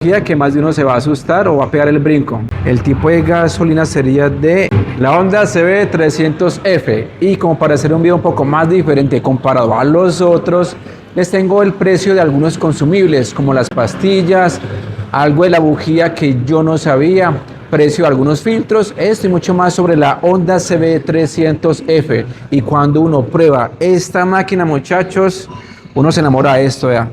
Que más de uno se va a asustar o va a pegar el brinco. El tipo de gasolina sería de la Honda CB300F, y como para hacer un video un poco más diferente comparado a los otros, les tengo el precio de algunos consumibles como las pastillas, algo de la bujía que yo no sabía, precio de algunos filtros, esto y mucho más sobre la Honda CB300F. Y cuando uno prueba esta máquina, muchachos, uno se enamora de esto, ya.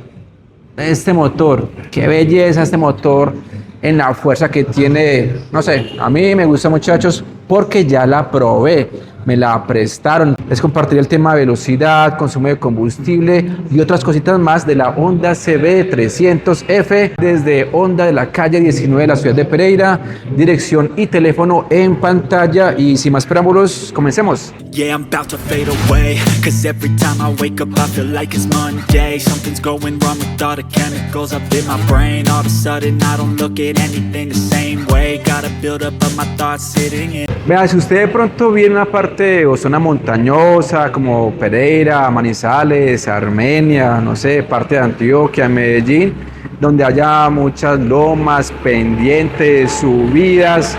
Este motor, qué belleza este motor en la fuerza que tiene, no sé, a mí me gusta, muchachos, porque ya la probé, me la prestaron. Les compartiré el tema de velocidad, consumo de combustible y otras cositas más de la Honda CB300F desde Honda de la calle 19 de la ciudad de Pereira. Dirección y teléfono en pantalla, y sin más preámbulos, comencemos. Yeah, I'm about to fade away, cause every time I wake up I feel like it's Monday. Something's going wrong with all the chemicals up in my brain. All of a sudden I don't look at anything the same way. Gotta build up of my thoughts sitting in. Vea, si usted de pronto viene una parte o zona montañosa como Pereira, Manizales, Armenia, no sé, parte de Antioquia, Medellín, donde haya muchas lomas, pendientes, subidas,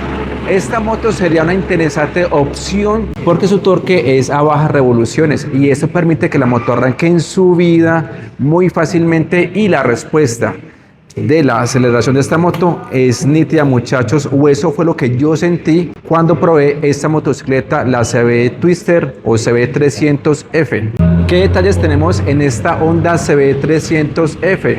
esta moto sería una interesante opción porque su torque es a bajas revoluciones y eso permite que la moto arranque en subida muy fácilmente, y la respuesta de la aceleración de esta moto es nítida, muchachos, o eso fue lo que yo sentí cuando probé esta motocicleta, la CB Twister o CB300F. ¿Qué detalles tenemos en esta Honda CB300F?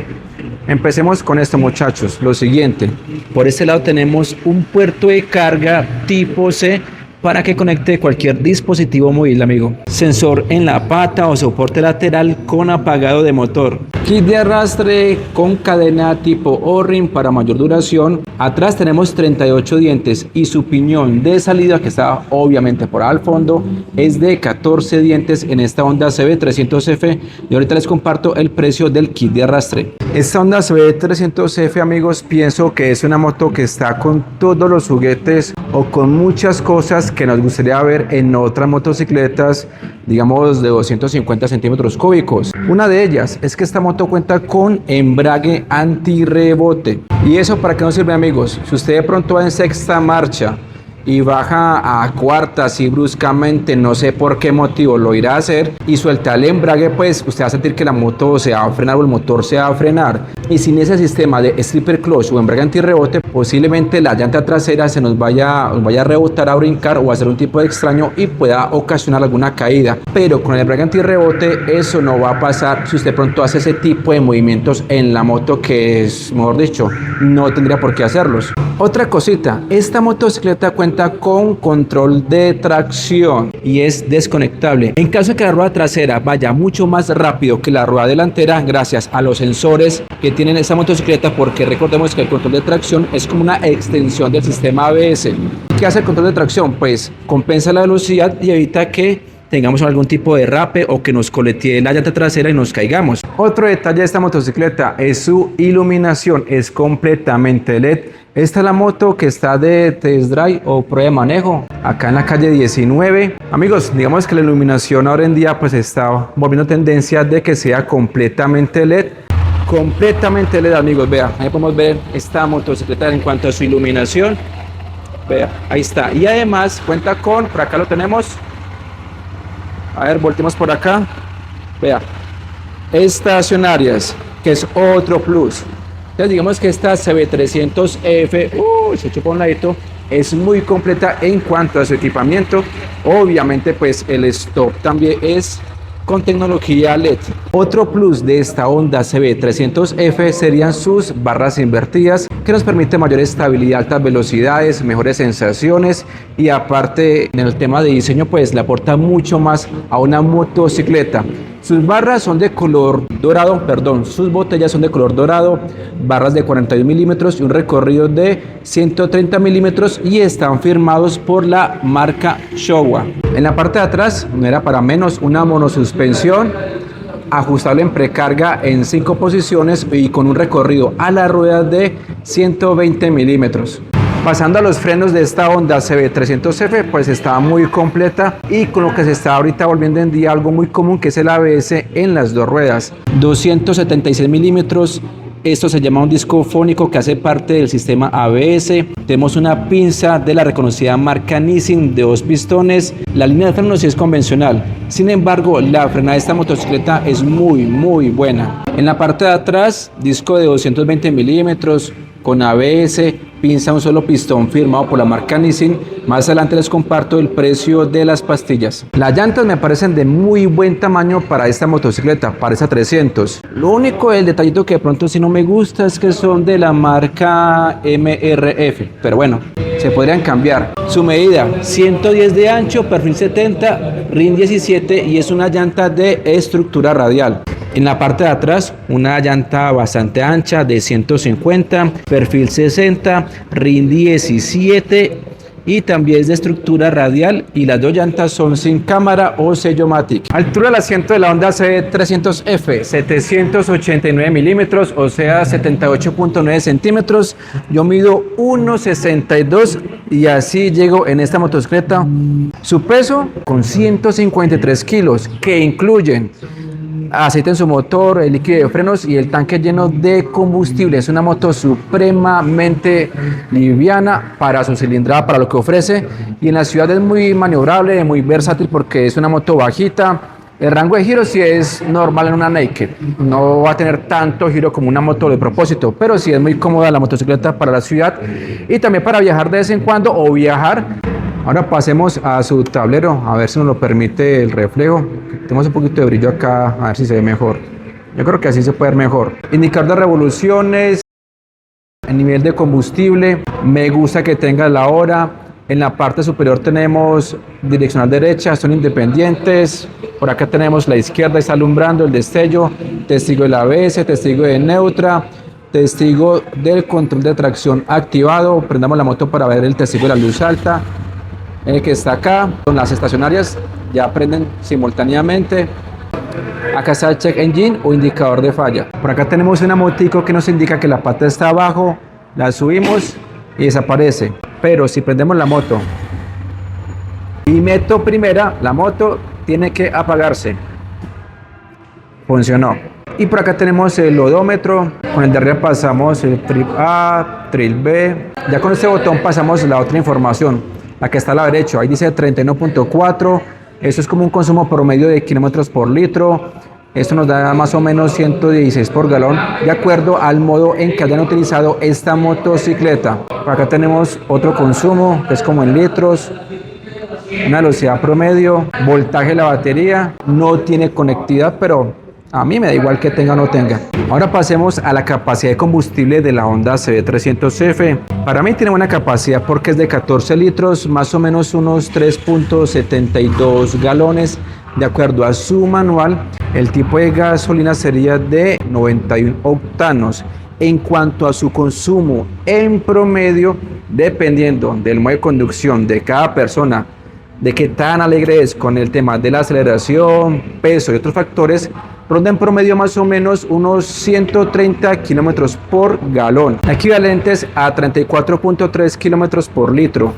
Empecemos con esto, muchachos. Lo siguiente, por este lado tenemos un puerto de carga tipo C para que conecte cualquier dispositivo móvil, amigo. Sensor en la pata o soporte lateral con apagado de motor. Kit de arrastre con cadena tipo O-ring para mayor duración. Atrás tenemos 38 dientes y su piñón de salida, que está obviamente por al fondo, es de 14 dientes en esta Honda CB300F. Y ahorita les comparto el precio del kit de arrastre. Esta Honda CB300F, amigos, pienso que es una moto que está con todos los juguetes o con muchas cosas que nos gustaría ver en otras motocicletas, digamos de 250 centímetros cúbicos. Una de ellas es que esta moto cuenta con embrague antirrebote. ¿Y eso para qué nos sirve, amigos? Si usted de pronto va en sexta marcha y baja a cuarta así bruscamente, no sé por qué motivo lo irá a hacer, y suelta el embrague, pues usted va a sentir que la moto se va a frenar o el motor se va a frenar. Y sin ese sistema de stripper clutch o embrague antirrebote, posiblemente la llanta trasera se nos vaya a rebotar, a brincar o a hacer un tipo de extraño y pueda ocasionar alguna caída. Pero con el embrague antirrebote eso no va a pasar si usted pronto hace ese tipo de movimientos en la moto, que es, mejor dicho, no tendría por qué hacerlos. Otra cosita, esta motocicleta cuenta con control de tracción y es desconectable. En caso de que la rueda trasera vaya mucho más rápido que la rueda delantera, gracias a los sensores que tienen esta motocicleta, porque recordemos que el control de tracción es como una extensión del sistema ABS. ¿Qué hace el control de tracción? Pues compensa la velocidad y evita que tengamos algún tipo de derrape o que nos coletee la llanta trasera y nos caigamos. Otro detalle de esta motocicleta es su iluminación, es completamente LED. Esta es la moto que está de test drive o prueba de manejo acá en la calle 19. Amigos, digamos que la iluminación ahora en día pues está volviendo tendencia de que sea completamente LED. Completamente LED, amigos. Vea, ahí podemos ver esta motocicleta en cuanto a su iluminación. Vea, ahí está. Y además cuenta con, por acá lo tenemos. A ver, volteemos por acá. Vea, estacionarias, que es otro plus. Entonces digamos que esta CB300F, se chupa un ladito, es muy completa en cuanto a su equipamiento. Obviamente pues el stop también es con tecnología LED. Otro plus de esta Honda CB300F serían sus barras invertidas, que nos permite mayor estabilidad, altas velocidades, mejores sensaciones, y aparte en el tema de diseño pues le aporta mucho más a una motocicleta. Sus barras son de color dorado, sus botellas son de color dorado, barras de 41 milímetros y un recorrido de 130 milímetros, y están firmados por la marca Showa. En la parte de atrás, no era para menos, una monosuspensión ajustable en precarga en 5 posiciones y con un recorrido a la rueda de 120 milímetros. Pasando a los frenos de esta Honda CB300F, pues está muy completa, y con lo que se está ahorita volviendo en día algo muy común, que es el ABS en las dos ruedas. 276 milímetros Esto se llama un disco fónico que hace parte del sistema ABS. Tenemos una pinza de la reconocida marca Nissin de 2 pistones. La línea de frenos sí es convencional. Sin embargo, la frenada de esta motocicleta es muy buena. En la parte de atrás, disco de 220 milímetros con ABS, pinza un solo pistón firmado por la marca Nissin. Más adelante les comparto el precio de las pastillas. Las llantas me parecen de muy buen tamaño para esta motocicleta, para esa 300. Lo único, el detallito que de pronto sí no me gusta es que son de la marca MRF, pero bueno, se podrían cambiar. Su medida, 110 de ancho, perfil 70, RIN 17 y es una llanta de estructura radial. En la parte de atrás, una llanta bastante ancha de 150, perfil 60, RIN 17 y también es de estructura radial y las dos llantas son sin cámara o sello Matic. Altura del asiento de la Honda CB300F, 789 milímetros, o sea 78.9 centímetros. Yo mido 1,62 y así llego en esta motocicleta. Su peso con 153 kilos que incluyen aceite en su motor, el líquido de frenos y el tanque lleno de combustible. Es una moto supremamente liviana para su cilindrada, para lo que ofrece, y en la ciudad es muy maniobrable, muy versátil porque es una moto bajita. El rango de giro sí es normal en una naked, no va a tener tanto giro como una moto de propósito, pero sí es muy cómoda la motocicleta para la ciudad y también para viajar de vez en cuando o viajar. Ahora pasemos a su tablero, a ver si nos lo permite el reflejo. Tenemos un poquito de brillo acá, a ver si se ve mejor. Yo creo que así se puede ver mejor. Indicador de revoluciones, el nivel de combustible, me gusta que tenga la hora. En la parte superior tenemos direccional derecha, son independientes. Por acá tenemos la izquierda, está alumbrando el destello, testigo del ABS, testigo de neutra, testigo del control de tracción activado. Prendamos la moto para ver el testigo de la luz alta. Que está acá, con las estacionarias ya prenden simultáneamente. Acá está el check engine o indicador de falla. Por acá tenemos una motico que nos indica que la pata está abajo, la subimos y desaparece. Pero si prendemos la moto y meto primera, la moto tiene que apagarse. Funcionó. Y por acá tenemos el odómetro, con el de arriba pasamos el trip A, trip B. Ya con este botón pasamos la otra información. La que está a la derecha, ahí dice 31.4, eso es como un consumo promedio de kilómetros por litro. Esto nos da más o menos 116 por galón, de acuerdo al modo en que hayan utilizado esta motocicleta. Por acá tenemos otro consumo, que es como en litros, una velocidad promedio, voltaje de la batería, no tiene conectividad, pero a mí me da igual que tenga o no tenga. Ahora pasemos a la capacidad de combustible de la Honda CB300F. Para mí tiene buena capacidad porque es de 14 litros, más o menos unos 3.72 galones. De acuerdo a su manual, el tipo de gasolina sería de 91 octanos. En cuanto a su consumo en promedio, dependiendo del modo de conducción de cada persona, de qué tan alegre es con el tema de la aceleración, peso y otros factores, ronda en promedio más o menos unos 130 kilómetros por galón, equivalentes a 34.3 kilómetros por litro.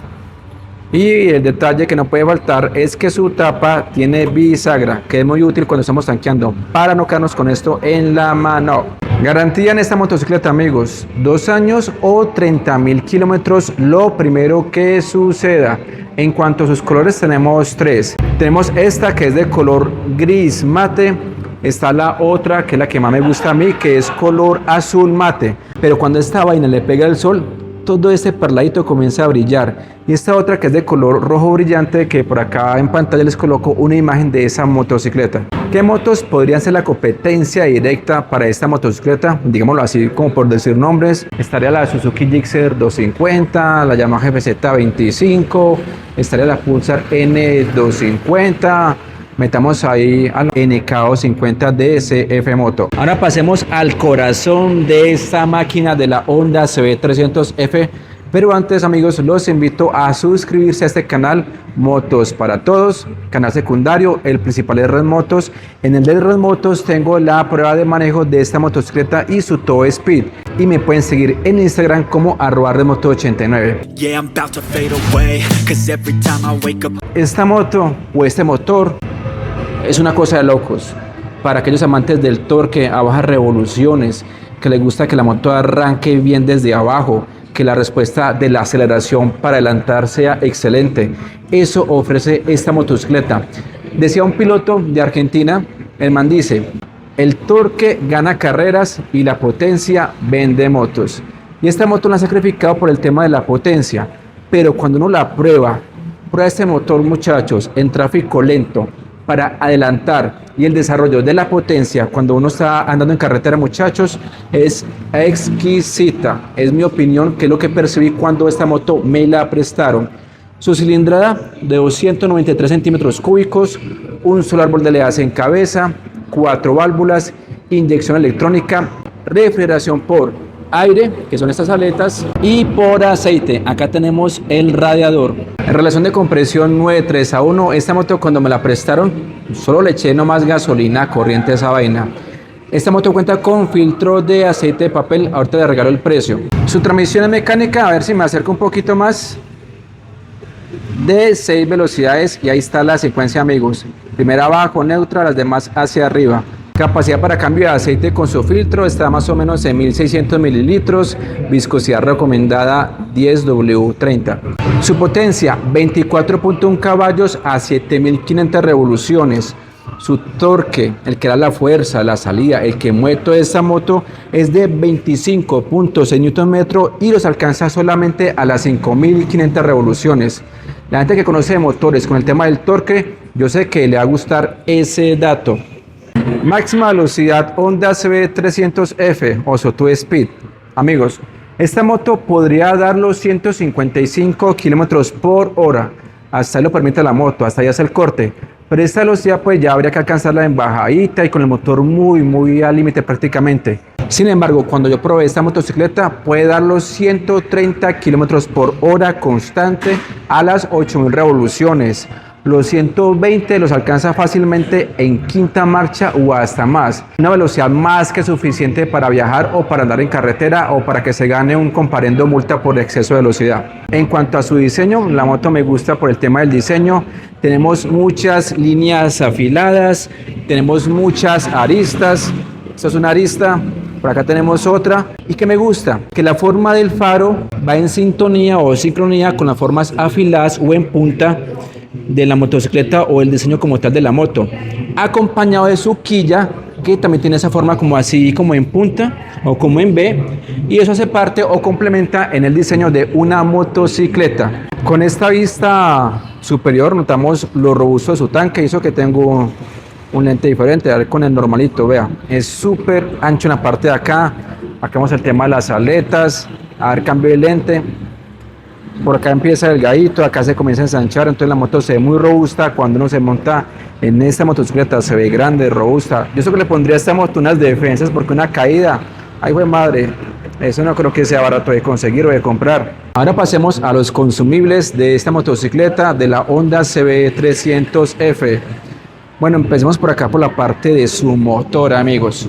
Y el detalle que no puede faltar es que su tapa tiene bisagra, que es muy útil cuando estamos tanqueando, para no quedarnos con esto en la mano. Garantía en esta motocicleta, amigos, 2 años o 30.000 kilómetros, lo primero que suceda. En cuanto a sus colores, tenemos 3. Tenemos esta que es de color gris mate. Está la otra que es la que más me gusta a mí, que es color azul mate. Pero cuando esta vaina le pega el sol, todo este perladito comienza a brillar. Y esta otra que es de color rojo brillante, que por acá en pantalla les coloco una imagen de esa motocicleta. ¿Qué motos podrían ser la competencia directa para esta motocicleta? Digámoslo así, como por decir nombres. Estaría la Suzuki Gixxer 250, la Yamaha FZ25, estaría la Pulsar N250. Metamos ahí al NK50 DSF Moto. Ahora pasemos al corazón de esta máquina de la Honda CB300F. Pero antes, amigos, los invito a suscribirse a este canal Motos para Todos, canal secundario. El principal es Red Motos. En el de Red Motos tengo la prueba de manejo de esta motocicleta y su Top Speed. Y me pueden seguir en Instagram como @redmoto89. Esta moto o este motor es una cosa de locos. Para aquellos amantes del torque a bajas revoluciones, que le gusta que la moto arranque bien desde abajo, que la respuesta de la aceleración para adelantar sea excelente. Eso ofrece esta motocicleta. Decía un piloto de Argentina, el man dice: el torque gana carreras y la potencia vende motos. Y esta moto la han sacrificado por el tema de la potencia, pero cuando uno la prueba este motor, muchachos, en tráfico lento, para adelantar, y el desarrollo de la potencia cuando uno está andando en carretera, muchachos, es exquisita. Es mi opinión, que es lo que percibí cuando esta moto me la prestaron. Su cilindrada de 293 centímetros cúbicos, un solo árbol de leas en cabeza, 4 válvulas, inyección electrónica, refrigeración por aire, que son estas aletas, y por aceite. Acá tenemos el radiador. En relación de compresión 9:3:1, esta moto cuando me la prestaron, solo le eché nomás gasolina corriente a esa vaina. Esta moto cuenta con filtro de aceite de papel, ahorita le regalo el precio. Su transmisión es mecánica, a ver si me acerco un poquito más, de 6 velocidades, y ahí está la secuencia, amigos. Primera abajo, neutra, las demás hacia arriba. Capacidad para cambio de aceite con su filtro está más o menos en 1600 mililitros, viscosidad recomendada 10W30. Su potencia 24.1 caballos a 7500 revoluciones. Su torque, el que da la fuerza, la salida, el que mueve toda esta moto, es de 25.6 Nm y los alcanza solamente a las 5500 revoluciones. La gente que conoce de motores con el tema del torque, yo sé que le va a gustar ese dato. Máxima velocidad Honda CB300F o Two Speed. Amigos, esta moto podría dar los 155 km por hora. Hasta ahí lo permite la moto, hasta ahí hace el corte. Pero esta velocidad pues ya habría que alcanzarla en bajadita y con el motor muy al límite prácticamente. Sin embargo, cuando yo probé esta motocicleta, puede dar los 130 km por hora constante a las 8000 revoluciones. Los 120 los alcanza fácilmente en quinta marcha o hasta más. Una velocidad más que suficiente para viajar o para andar en carretera o para que se gane un comparendo multa por exceso de velocidad. En cuanto a su diseño, la moto me gusta por el tema del diseño. Tenemos muchas líneas afiladas, tenemos muchas aristas. Esta es una arista, por acá tenemos otra. ¿Y qué me gusta? Que la forma del faro va en sintonía o sincronía con las formas afiladas o en punta de la motocicleta o el diseño como tal de la moto, acompañado de su quilla, que también tiene esa forma como así, como en punta o como en V, y eso hace parte o complementa en el diseño de una motocicleta. Con esta vista superior notamos lo robusto de su tanque, hizo que tengo un lente diferente, a ver con el normalito, vea, es súper ancho en la parte de acá. Acá vemos el tema de las aletas, a ver, cambio de lente. Por acá empieza delgadito, acá se comienza a ensanchar, entonces la moto se ve muy robusta. Cuando uno se monta en esta motocicleta se ve grande, robusta. Yo sé que le pondría a esta moto unas defensas, porque una caída, ay güey madre, eso no creo que sea barato de conseguir o de comprar. Ahora pasemos a los consumibles de esta motocicleta, de la Honda CB300F. Bueno, empecemos por acá por la parte de su motor, amigos.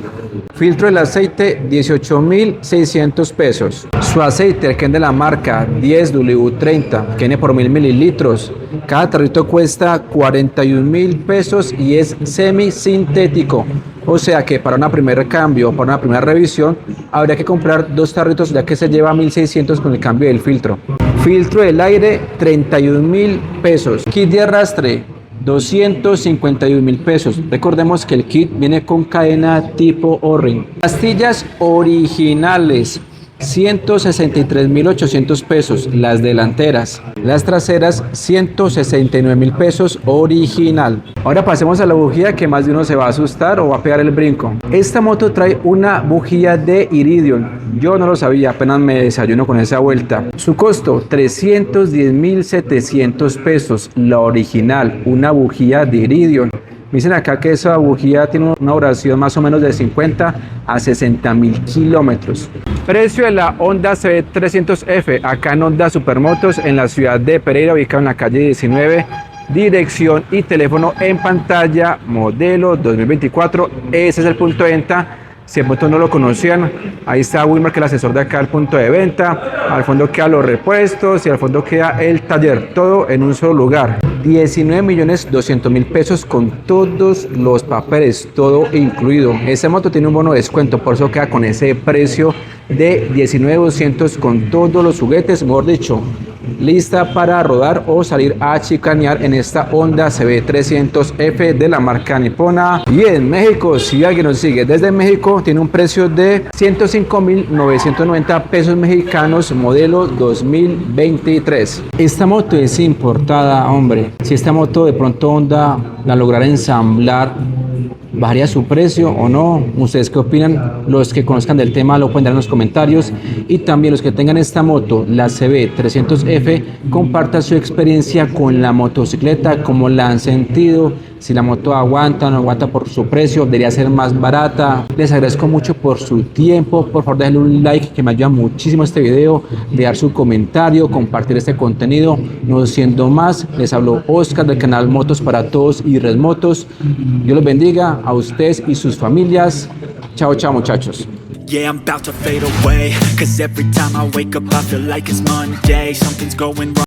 Filtro del aceite, 18.600 pesos. Su aceite, el que es de la marca 10W30, que viene por 1000 mililitros. Cada tarrito cuesta 41.000 pesos y es semi-sintético. O sea que para un primer cambio, para una primera revisión, habría que comprar 2 tarritos, ya que se lleva 1.600 con el cambio del filtro. Filtro del aire, 31.000 pesos. Kit de arrastre, 251.000 pesos. Recordemos que el kit viene con cadena tipo O-ring. Pastillas originales, 163.800 pesos, las delanteras. Las traseras, 169.000 pesos original. Ahora pasemos a la bujía, que más de uno se va a asustar o va a pegar el brinco. Esta moto trae una bujía de iridium. Yo no lo sabía, apenas me desayuno con esa vuelta. Su costo, 310.700 pesos, la original, una bujía de iridium. Me dicen acá que esa bujía tiene una duración más o menos de 50 a 60.000 kilómetros. Precio de la Honda CB300F, acá en Honda Supermotos, en la ciudad de Pereira, ubicado en la calle 19. Dirección y teléfono en pantalla, modelo 2024. Ese es el punto de venta. Si de pronto no lo conocían, ahí está Wilmar, que es el asesor de acá del punto de venta. Al fondo quedan los repuestos y al fondo queda el taller, todo en un solo lugar. 19.200.000 pesos con todos los papeles, todo incluido. Esta moto tiene un bono de descuento, por eso queda con ese precio de 19.200 con todos los juguetes, mejor dicho, lista para rodar o salir a chicanear en esta Honda CB300F de la marca nipona. Y en México, si alguien nos sigue desde México, tiene un precio de 105.990 pesos mexicanos, modelo 2023. Esta moto es importada, hombre. Si esta moto de pronto Honda la lograra ensamblar, ¿bajaría su precio o no? ¿Ustedes qué opinan? Los que conozcan del tema lo pueden dar en los comentarios, y también los que tengan esta moto, la CB300F, compartan su experiencia con la motocicleta, cómo la han sentido, si la moto aguanta o no aguanta por su precio, debería ser más barata. Les agradezco mucho por su tiempo, por favor denle un like que me ayuda muchísimo este video, dejar su comentario, compartir este contenido. No siendo más, les habló Oscar del canal Motos para Todos y Red Motos. Dios los bendiga a ustedes y sus familias. Chao, chao, muchachos. Yeah, I'm about to fade away, 'cause every time I wake up I feel like it's Monday. Something's going wrong.